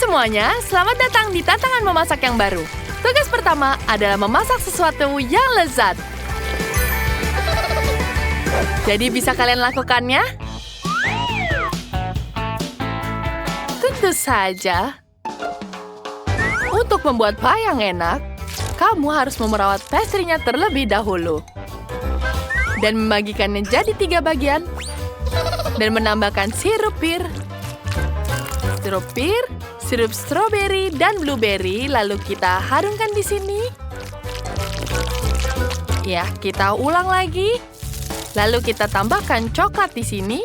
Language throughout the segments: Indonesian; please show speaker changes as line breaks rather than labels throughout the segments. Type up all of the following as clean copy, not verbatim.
semuanya, selamat datang di tantangan memasak yang baru. Tugas pertama adalah memasak sesuatu yang lezat. Jadi bisa kalian lakukannya? Tentu saja. Untuk membuat pie yang enak, kamu harus memerawat pastry-nya terlebih dahulu. Dan membagikannya jadi 3 bagian. Dan menambahkan sirup pir, sirup stroberi, dan blueberry. Lalu kita harumkan di sini. Ya, kita ulang lagi. Lalu kita tambahkan coklat di sini.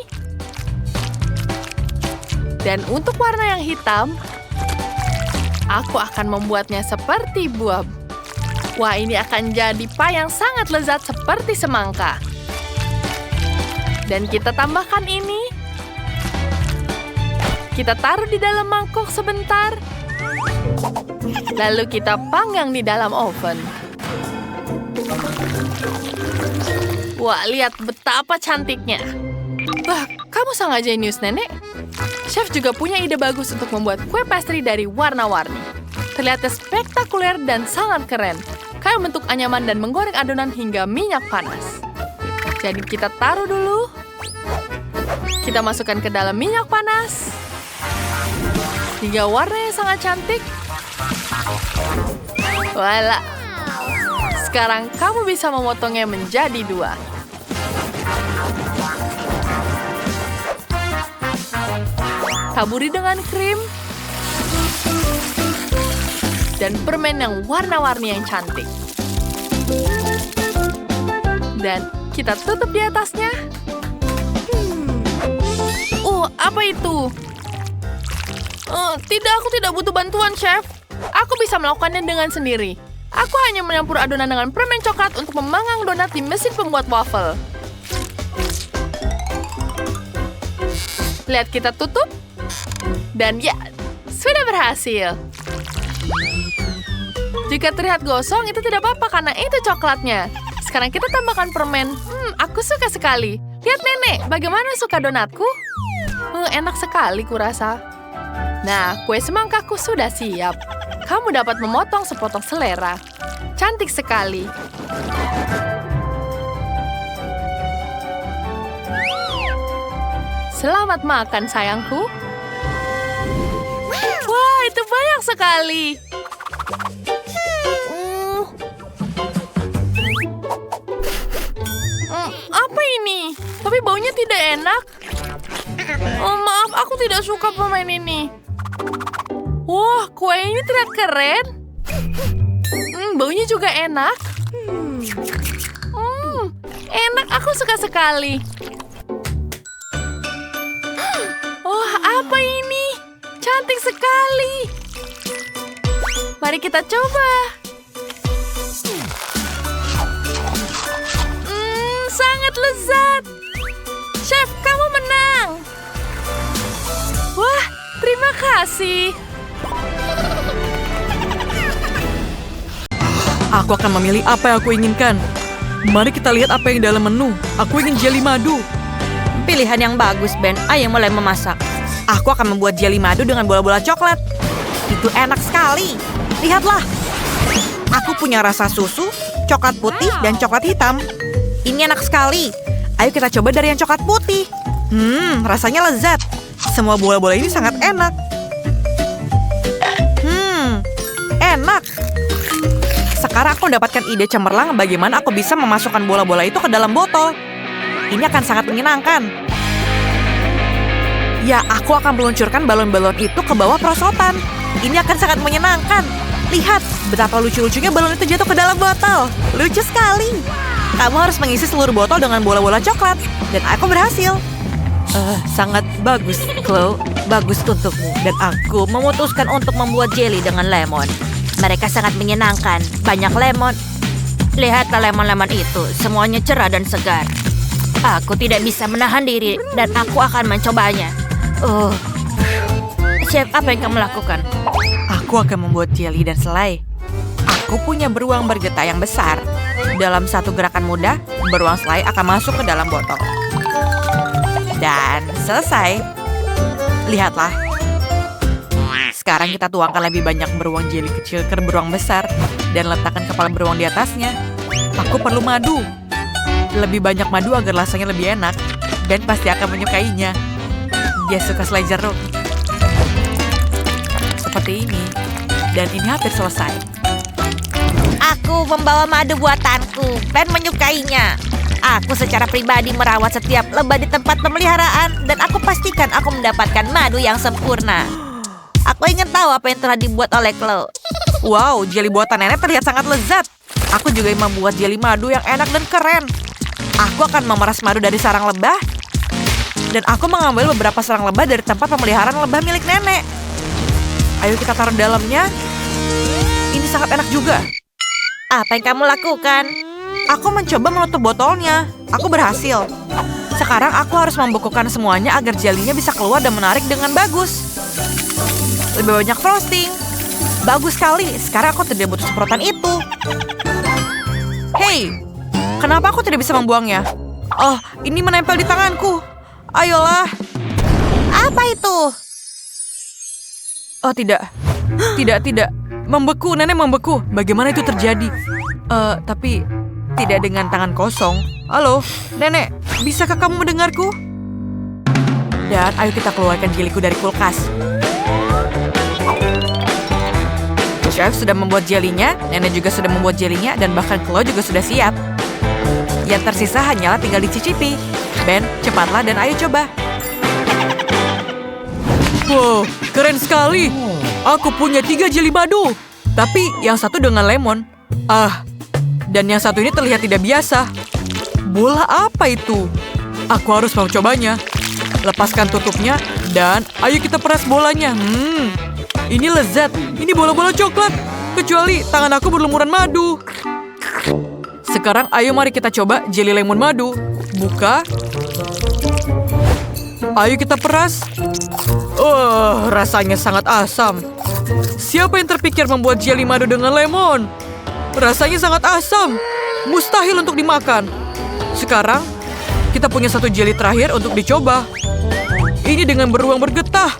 Dan untuk warna yang hitam, aku akan membuatnya seperti buah. Wah, ini akan jadi pie yang sangat lezat seperti semangka. Dan kita tambahkan ini. Kita taruh di dalam mangkok sebentar. Lalu kita panggang di dalam oven. Wah, lihat betapa cantiknya. Wah, kamu sangat jenius, Nenek. Chef juga punya ide bagus untuk membuat kue pastry dari warna-warni. Terlihat spektakuler dan sangat keren. Kayak membentuk anyaman dan menggoreng adonan hingga minyak panas. Jadi kita taruh dulu. Kita masukkan ke dalam minyak panas. Hingga warnanya sangat cantik. Wala. Sekarang kamu bisa memotongnya menjadi 2. Taburi dengan krim. Dan permen yang warna-warni yang cantik. Dan kita tutup di atasnya. Apa itu? Tidak, aku tidak butuh bantuan, Chef. Aku bisa melakukannya dengan sendiri. Aku hanya menyampur adonan dengan permen coklat untuk memanggang donat di mesin pembuat waffle. Lihat, kita tutup. Dan ya, sudah berhasil. Jika terlihat gosong, itu tidak apa-apa karena itu coklatnya. Sekarang kita tambahkan permen. Aku suka sekali. Lihat, Nenek, bagaimana suka donatku? Enak sekali kurasa. Nah, kue semangkaku sudah siap. Kamu dapat memotong sepotong selera. Cantik sekali. Selamat makan, sayangku. Wah, itu banyak sekali. Apa ini? Tapi baunya tidak enak. Maaf, aku tidak suka permen ini. Wah, kue ini terlihat keren. Baunya juga enak. Enak, aku suka sekali. Wah, apa ini? Cantik sekali. Mari kita coba. Sangat lezat. Chef, kamu menang. Wah, terima kasih.
Aku akan memilih apa yang aku inginkan. Mari kita lihat apa yang dalam menu. Aku ingin jelly madu.
Pilihan yang bagus, Ben. Ayo mulai memasak. Aku akan membuat jelly madu dengan bola-bola coklat. Itu enak sekali. Lihatlah. Aku punya rasa susu, coklat putih, dan coklat hitam. Ini enak sekali. Ayo kita coba dari yang coklat putih. Rasanya lezat. Semua bola-bola ini sangat enak. Enak. Sekarang aku mendapatkan ide cemerlang bagaimana aku bisa memasukkan bola-bola itu ke dalam botol. Ini akan sangat menyenangkan. Ya, aku akan meluncurkan balon-balon itu ke bawah perosotan. Ini akan sangat menyenangkan. Lihat, betapa lucu-lucunya balon itu jatuh ke dalam botol. Lucu sekali. Kamu harus mengisi seluruh botol dengan bola-bola coklat. Dan aku berhasil. Sangat bagus, Chloe. Bagus untukmu. Dan aku memutuskan untuk membuat jelly dengan lemon. Mereka sangat menyenangkan. Banyak lemon. Lihatlah lemon-lemon itu. Semuanya cerah dan segar. Aku tidak bisa menahan diri. Dan aku akan mencobanya. Chef, apa yang kamu lakukan?
Aku akan membuat jelly dan selai. Aku punya beruang bergetah yang besar. Dalam satu gerakan mudah, beruang selai akan masuk ke dalam botol. Dan selesai. Lihatlah. Sekarang kita tuangkan lebih banyak beruang jeli kecil ke beruang besar dan letakkan kepala beruang di atasnya. Aku perlu madu. Lebih banyak madu agar rasanya lebih enak. Ben pasti akan menyukainya. Dia suka selai jeruk. Seperti ini. Dan ini hampir selesai.
Aku membawa madu buatanku. Ben menyukainya. Aku secara pribadi merawat setiap lebah di tempat pemeliharaan dan aku pastikan aku mendapatkan madu yang sempurna. Aku ingin tahu apa yang telah dibuat oleh Chloe.
Wow, jeli buatan nenek terlihat sangat lezat. Aku juga membuat jeli madu yang enak dan keren. Aku akan memeras madu dari sarang lebah. Dan aku mengambil beberapa sarang lebah dari tempat pemeliharaan lebah milik nenek. Ayo kita taruh dalamnya. Ini sangat enak juga.
Apa yang kamu lakukan?
Aku mencoba menutup botolnya. Aku berhasil. Sekarang aku harus membekukan semuanya agar jelinya bisa keluar dan menarik dengan bagus. Lebih banyak frosting. Bagus sekali. Sekarang aku tidak butuh semprotan itu. Hei, kenapa aku tidak bisa membuangnya? Oh, ini menempel di tanganku. Ayolah.
Apa itu?
Oh, tidak. Tidak. Membeku, nenek membeku. Bagaimana itu terjadi? Tapi tidak dengan tangan kosong. Halo, nenek, bisakah kamu mendengarku? Dan ayo kita keluarkan jeliku dari kulkas. Chef sudah membuat jelinya, nenek juga sudah membuat jelinya, dan bahkan Chloe juga sudah siap. Yang tersisa hanyalah tinggal dicicipi. Ben, cepatlah dan ayo coba. Wow, keren sekali. Aku punya 3 jeli madu. Tapi yang satu dengan lemon. Dan yang satu ini terlihat tidak biasa. Bola apa itu? Aku harus mencobanya. Lepaskan tutupnya dan ayo kita peras bolanya. Ini lezat. Ini bola-bola coklat. Kecuali tangan aku berlumuran madu. Sekarang ayo mari kita coba jeli lemon madu. Buka. Ayo kita peras. Rasanya sangat asam. Siapa yang terpikir membuat jeli madu dengan lemon? Rasanya sangat asam. Mustahil untuk dimakan. Sekarang, kita punya satu jeli terakhir untuk dicoba. Ini dengan beruang bergetah.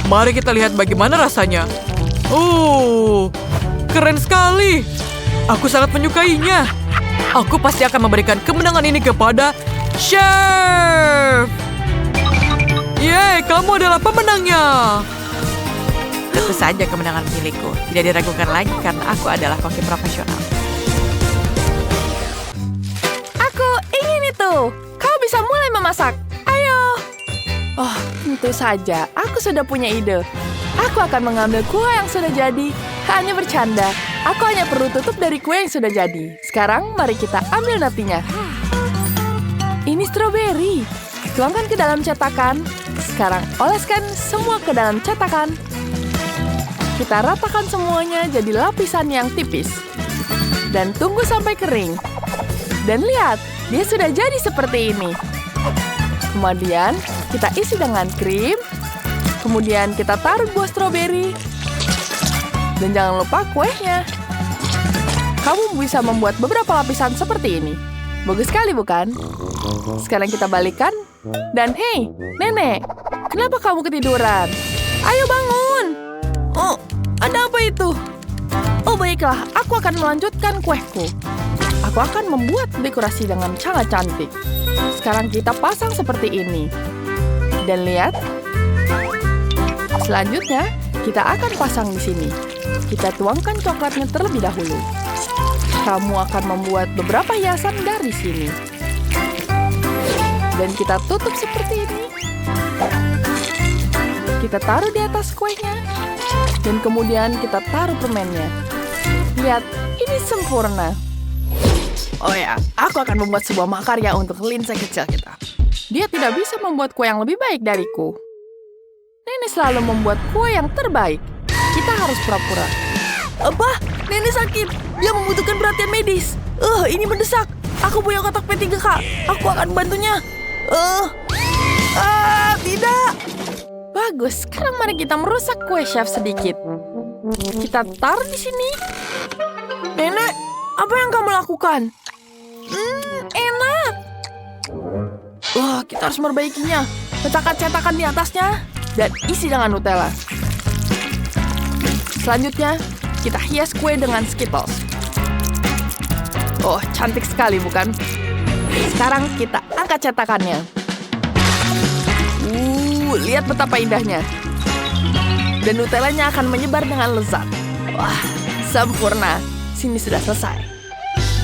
Mari kita lihat bagaimana rasanya. Keren sekali. Aku sangat menyukainya. Aku pasti akan memberikan kemenangan ini kepada Chef. Yeay, kamu adalah pemenangnya. Tentu saja kemenangan milikku. Tidak diragukan lagi karena aku adalah koki profesional.
Aku ingin itu. Kau bisa mulai memasak. Ayo. Oh, tentu saja. Aku sudah punya ide. Aku akan mengambil kue yang sudah jadi. Hanya bercanda. Aku hanya perlu tutup dari kue yang sudah jadi. Sekarang, mari kita ambil natinya. Ini stroberi. Tuangkan ke dalam cetakan. Sekarang, oleskan semua ke dalam cetakan. Kita ratakan semuanya jadi lapisan yang tipis. Dan tunggu sampai kering. Dan lihat, dia sudah jadi seperti ini. Kemudian, kita isi dengan krim. Kemudian, kita taruh buah stroberi. Dan jangan lupa kuenya. Kamu bisa membuat beberapa lapisan seperti ini. Bagus sekali, bukan? Sekarang kita balikan. Dan hei, nenek, kenapa kamu ketiduran? Ayo bangun! Oh, ada apa itu? Oh, baiklah, aku akan melanjutkan kueku. Aku akan membuat dekorasi dengan sangat cantik. Sekarang kita pasang seperti ini. Dan lihat. Selanjutnya, kita akan pasang di sini. Kita tuangkan coklatnya terlebih dahulu. Kamu akan membuat beberapa hiasan dari sini. Dan kita tutup seperti ini. Kita taruh di atas kuenya. Dan kemudian kita taruh permennya. Lihat, ini sempurna. Oh ya, aku akan membuat sebuah makarya untuk Lindsay kecil kita. Dia tidak bisa membuat kue yang lebih baik dariku. Nenek selalu membuat kue yang terbaik. Kita harus pura-pura. Apa? Nenek sakit. Dia membutuhkan perhatian medis. Ini mendesak. Aku punya kotak P3K. Aku akan bantunya. Tidak. Bagus, sekarang mari kita merusak kue chef sedikit. Kita taruh di sini. Nenek, apa yang kamu lakukan? Enak. Kita harus merbaikinya. Letakkan cetakan di atasnya dan isi dengan Nutella. Selanjutnya, kita hias kue dengan Skittles. Oh, cantik sekali bukan? Sekarang kita angkat cetakannya. Lihat betapa indahnya. Dan Nutellanya akan menyebar dengan lezat. Wah, sempurna. Sini sudah selesai.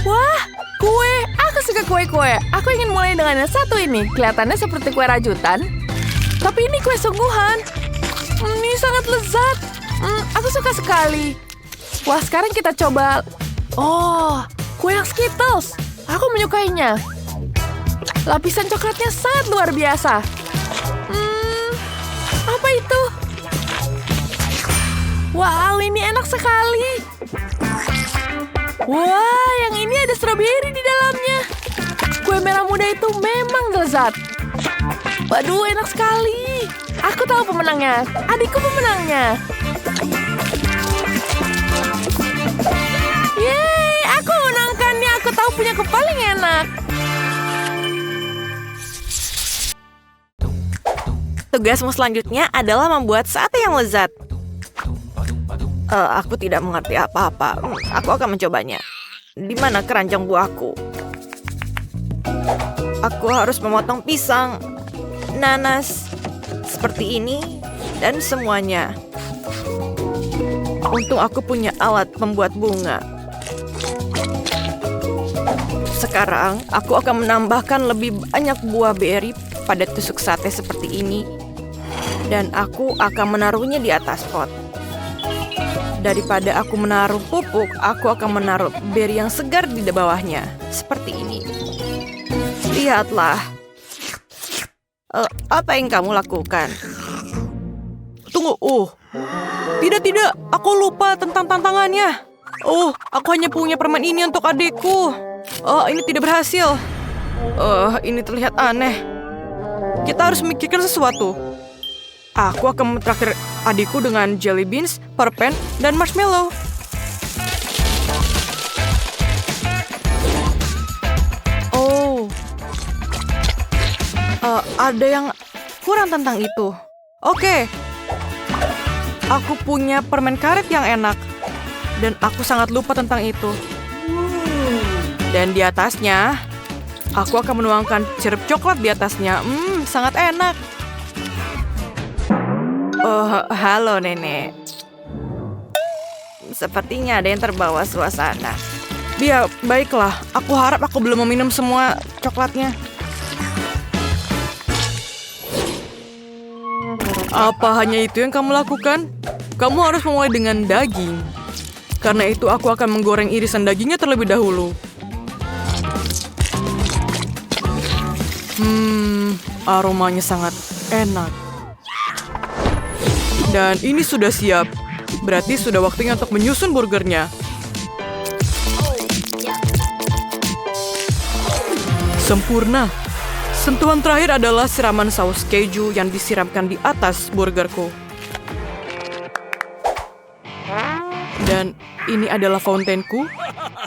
Wah, kue. Aku suka kue-kue. Aku ingin mulai dengan yang satu ini. Kelihatannya seperti kue rajutan. Tapi ini kue sungguhan. Ini sangat lezat. Aku suka sekali. Wah, sekarang kita coba. Oh, kue yang Skittles. Aku menyukainya. Lapisan coklatnya sangat luar biasa. Apa itu? Wow, ini enak sekali. Wah, yang ini ada stroberi di dalamnya. Kue merah muda itu memang lezat. Waduh, enak sekali. Aku tahu pemenangnya. Adikku pemenangnya. Yeay, aku menangkannya. Aku tahu punya kue paling enak.
Tugasmu selanjutnya adalah membuat sate yang lezat. Aku tidak mengerti apa-apa. Aku akan mencobanya. Di mana keranjang buahku? Aku harus memotong pisang, nanas, seperti ini, dan semuanya. Untung aku punya alat pembuat bunga. Sekarang, aku akan menambahkan lebih banyak buah beri pada tusuk sate seperti ini. Dan aku akan menaruhnya di atas pot. Daripada aku menaruh pupuk, aku akan menaruh beri yang segar di bawahnya. Seperti ini. Lihatlah. Apa yang kamu lakukan?
Tunggu, Tidak, aku lupa tentang tantangannya. Aku hanya punya permen ini untuk adikku. Ini tidak berhasil. Ini terlihat aneh. Kita harus memikirkan sesuatu. Aku akan mentraktir adikku dengan jelly beans, permen, dan marshmallow. Ada yang kurang tentang itu. Oke. Aku punya permen karet yang enak. Dan aku sangat lupa tentang itu. Dan di atasnya, aku akan menuangkan sirup coklat di atasnya. Sangat enak. Halo nenek. Sepertinya ada yang terbawa suasana. Ya, baiklah. Aku harap aku belum meminum semua coklatnya. Apa hanya itu yang kamu lakukan? Kamu harus memulai dengan daging. Karena itu aku akan menggoreng irisan dagingnya terlebih dahulu. Aromanya sangat enak. Dan ini sudah siap. Berarti sudah waktunya untuk menyusun burgernya. Sempurna. Sentuhan terakhir adalah siraman saus keju yang disiramkan di atas burgerku. Dan ini adalah fountainku.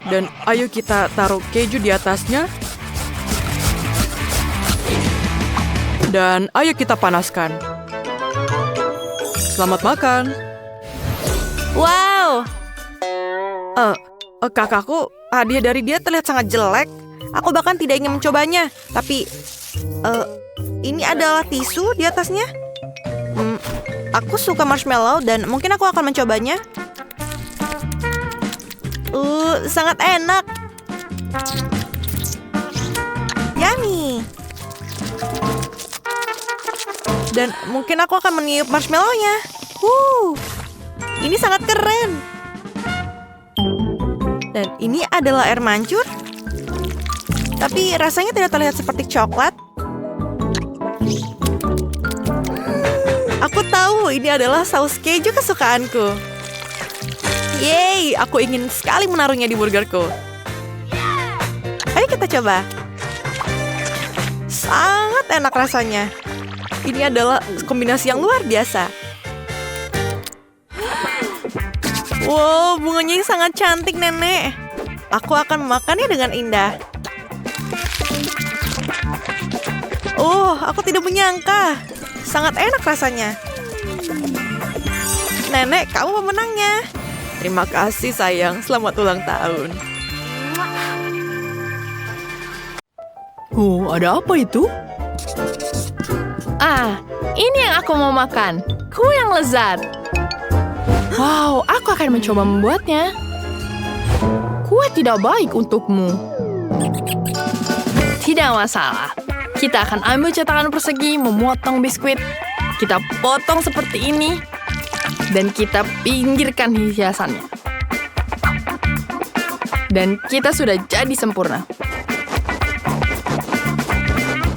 Dan ayo kita taruh keju di atasnya. Dan ayo kita panaskan. Selamat makan.
Wow. Kakakku, hadiah dari dia terlihat sangat jelek. Aku bahkan tidak ingin mencobanya. Tapi, ini adalah tisu di atasnya. Aku suka marshmallow dan mungkin aku akan mencobanya. Sangat enak. Yummy. Dan mungkin aku akan meniup marshmallow-nya. Ini sangat keren. Dan ini adalah air mancur. Tapi rasanya tidak terlihat seperti coklat. Aku tahu ini adalah saus keju kesukaanku. Yeay, aku ingin sekali menaruhnya di burgerku. Ayo kita coba. Sangat enak rasanya. Ini adalah kombinasi yang luar biasa. Wow, bunganya yang sangat cantik, nenek. Aku akan memakannya dengan indah. Aku tidak menyangka. Sangat enak rasanya. nenek, kamu pemenangnya. Terima kasih sayang, selamat ulang tahun.
Oh, ada apa itu?
Ini yang aku mau makan. Kue yang lezat. Wow, aku akan mencoba membuatnya. Kue tidak baik untukmu. Tidak masalah. Kita akan ambil cetakan persegi, memotong biskuit. Kita potong seperti ini. Dan kita pinggirkan hiasannya. Dan kita sudah jadi sempurna.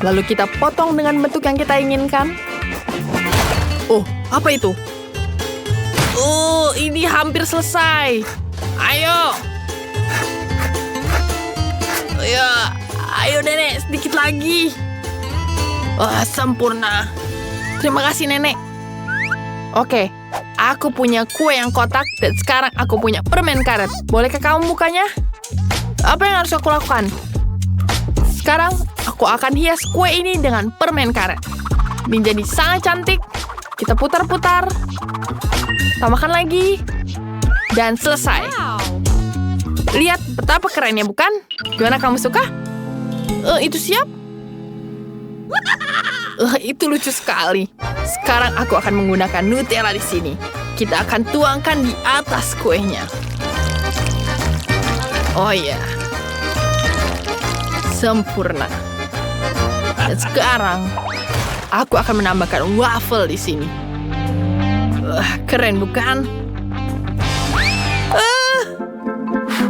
Lalu kita potong dengan bentuk yang kita inginkan. Oh, apa itu? Oh, ini hampir selesai. Ayo. Ayo nenek, sedikit lagi. Wah, sempurna. Terima kasih nenek. Oke, aku punya kue yang kotak dan sekarang aku punya permen karet. Bolehkah kamu bukanya? Apa yang harus aku lakukan? Sekarang aku akan hias kue ini dengan permen karet. Menjadi sangat cantik. Kita putar-putar. Tambahkan lagi. Dan selesai. Lihat betapa kerennya, bukan? Gimana, kamu suka? Itu siap? Itu lucu sekali. Sekarang aku akan menggunakan Nutella di sini. Kita akan tuangkan di atas kuenya. Oh iya. Sempurna. Dan sekarang aku akan menambahkan waffle di sini. Keren, bukan?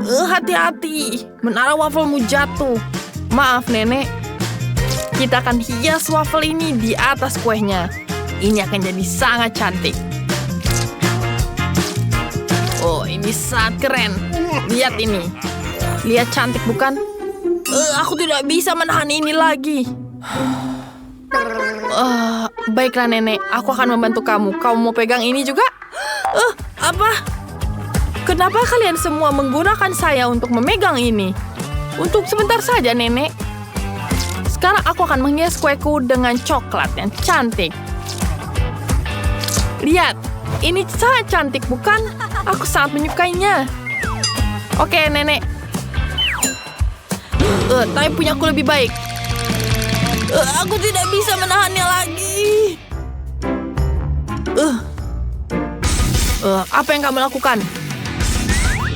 Hati-hati, menara wafelmu jatuh. Maaf, nenek. Kita akan hias waffle ini di atas kuenya. Ini akan jadi sangat cantik. Oh, ini sangat keren. Lihat ini. Lihat cantik, bukan? Aku tidak bisa menahan ini lagi. Baiklah, nenek. Aku akan membantu kamu. Kamu mau pegang ini juga? Apa? Kenapa kalian semua menggunakan saya untuk memegang ini? Untuk sebentar saja, nenek. Sekarang aku akan menghias kueku dengan coklat yang cantik. Lihat, ini sangat cantik, bukan? Aku sangat menyukainya. Oke, nenek. Tapi punyaku lebih baik. Aku tidak bisa menahannya lagi. Apa yang kamu lakukan?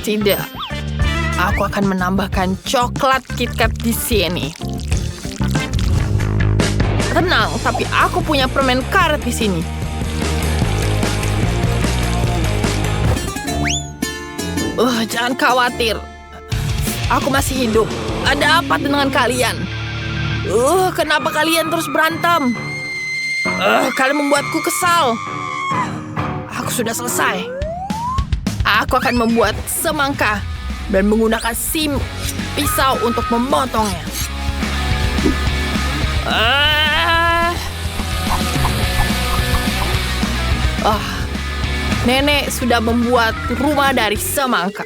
Tidak. Aku akan menambahkan coklat KitKat di sini. Tenang, tapi aku punya permen karet di sini. Jangan khawatir. Aku masih hidup. Ada apa dengan kalian? Kenapa kalian terus berantem? Kalian membuatku kesal. Aku sudah selesai. Aku akan membuat semangka dan menggunakan pisau untuk memotongnya. Nenek sudah membuat rumah dari semangka.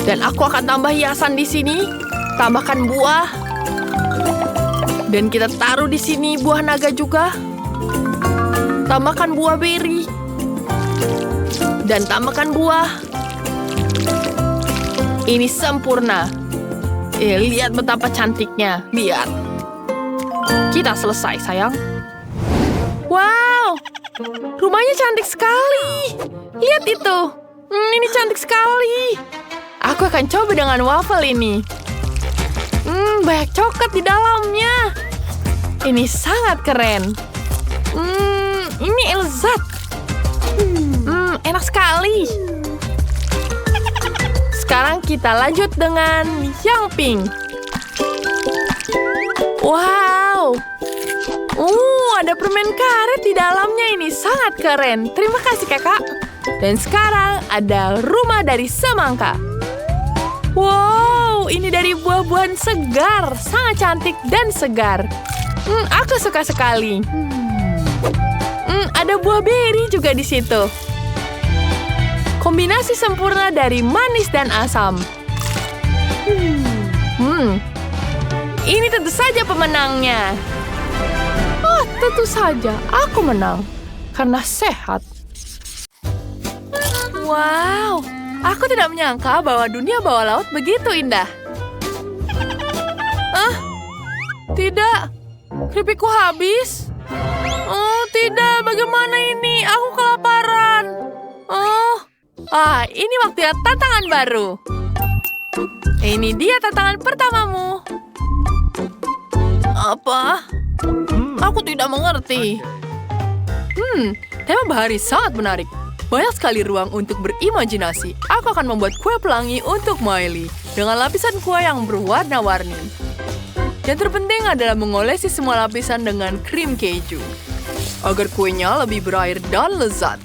Dan aku akan tambah hiasan di sini. Tambahkan buah. Dan kita taruh di sini buah naga juga. Tambahkan buah beri. Dan tambahkan buah. Ini sempurna. Lihat betapa cantiknya. Lihat. Kita selesai, sayang. Wow. Rumahnya cantik sekali. Lihat itu. Ini cantik sekali. Aku akan coba dengan waffle ini. Banyak coklat di dalamnya. Ini sangat keren. Ini lezat. Enak sekali. Sekarang kita lanjut dengan yang pink. Wow. Ada permen karet di dalamnya. Ini sangat keren. Terima kasih, kakak. Dan sekarang ada rumah dari semangka. Wow, ini dari buah-buahan segar. Sangat cantik dan segar. Aku suka sekali. Ada buah beri juga di situ. Kombinasi sempurna dari manis dan asam. Ini tentu saja pemenangnya. Tentu saja aku menang. Karena sehat. Wow, aku tidak menyangka bahwa dunia bawah laut begitu indah. Tidak. Keripikku habis. Oh, tidak. Bagaimana ini? Aku kelaparan. Ini waktunya tantangan baru. Ini dia tantangan pertamamu. Apa? Aku tidak mengerti. Tema bahari sangat menarik. Banyak sekali ruang untuk berimajinasi. Aku akan membuat kue pelangi untuk Miley dengan lapisan kue yang berwarna-warni. Yang terpenting adalah mengolesi semua lapisan dengan krim keju agar kuenya lebih berair dan lezat.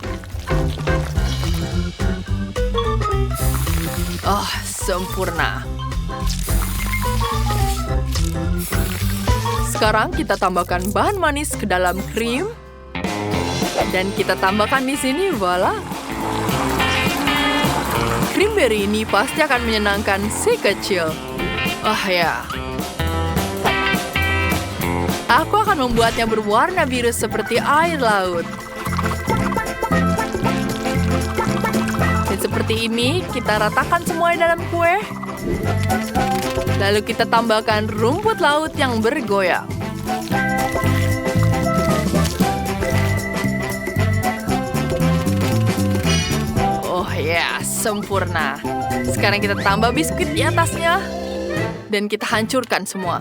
Sempurna. Sekarang kita tambahkan bahan manis ke dalam krim. Dan kita tambahkan di sini, voila. Krim berry ini pasti akan menyenangkan si kecil. Ya. Aku akan membuatnya berwarna biru seperti air laut. Dan seperti ini, kita ratakan semuanya dalam kue. Lalu kita tambahkan rumput laut yang bergoyang. Sempurna. Sekarang kita tambah biskuit di atasnya. Dan kita hancurkan semua.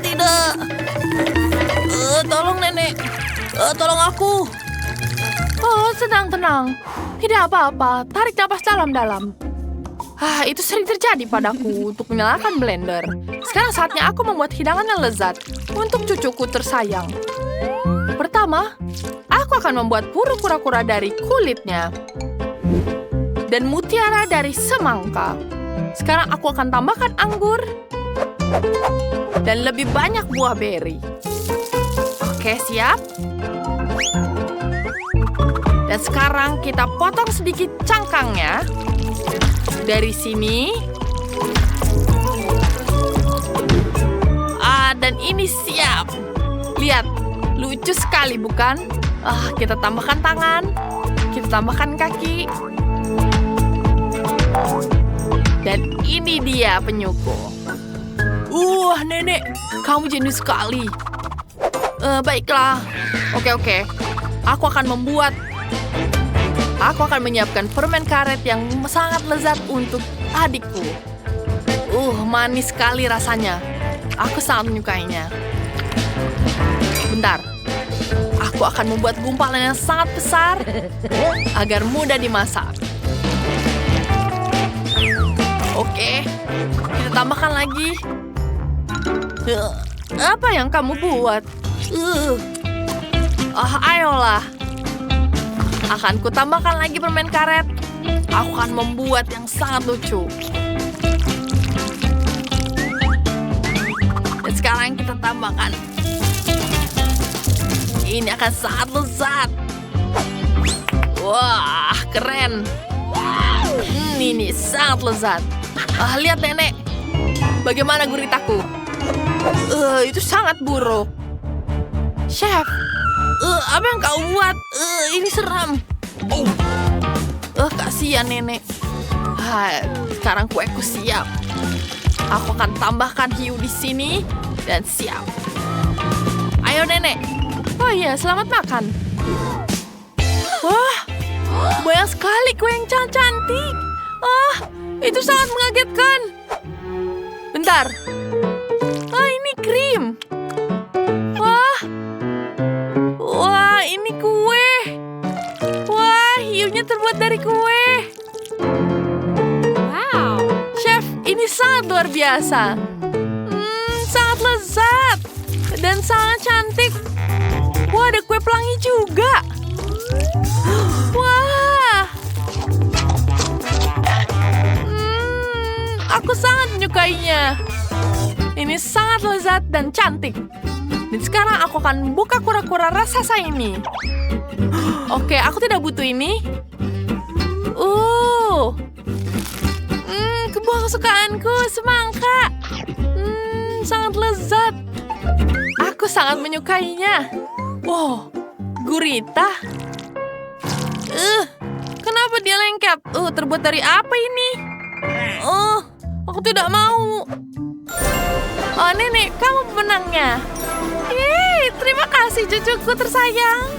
Tidak. Tolong, Nenek. Tolong aku.
Tenang. Tidak apa-apa. Tarik napas dalam-dalam. Itu sering terjadi padaku untuk menyalakan blender. Sekarang saatnya aku membuat hidangan yang lezat untuk cucuku tersayang. Pertama, aku akan membuat puru kura-kura dari kulitnya. Dan mutiara dari semangka. Sekarang aku akan tambahkan anggur. Dan lebih banyak buah beri. Oke, siap? Dan sekarang kita potong sedikit cangkangnya. Dari sini. Dan ini siap. Lihat. Lucu sekali, bukan? Kita tambahkan tangan. Kita tambahkan kaki. Dan ini dia penyuku. Nenek. Kamu jenius sekali. Baiklah. Oke. Aku akan menyiapkan permen karet yang sangat lezat untuk adikku. Manis sekali rasanya. Aku sangat menyukainya. Bentar, aku akan membuat gumpalan yang sangat besar agar mudah dimasak. Oke, kita tambahkan lagi. Apa yang kamu buat? Ayolah. Akan kutambahkan lagi permen karet. Aku akan membuat yang sangat lucu. Dan sekarang kita tambahkan. Ini akan sangat lezat. Wah, keren. Ini sangat lezat. Lihat, Nenek. Bagaimana guritaku? Itu sangat buruk. Chef, apa yang kau buat? Ini seram. Kasihan, Nenek. Sekarang kueku siap. Aku akan tambahkan hiu di sini. Dan siap. Ayo, Nenek. Selamat makan. Wah, banyak sekali kue yang cantik. Itu sangat mengagetkan. Bentar. Ini krim. Wah, ini kue. Wah, hiunya terbuat dari kue. Wow. Chef, ini sangat luar biasa. Sangat lezat. Dan sangat cantik. Wah, ada kue pelangi juga. Wah. Aku sangat menyukainya. Ini sangat lezat dan cantik. Dan sekarang aku akan buka kura-kura raksasa ini. Oke, aku tidak butuh ini. Buah kesukaanku, semangka. Sangat lezat. Aku sangat menyukainya. Wow, gurita. Kenapa dia lengket? Terbuat dari apa ini? Aku tidak mau. Oh, Nenek, kamu pemenangnya. Yeay, terima kasih cucuku tersayang.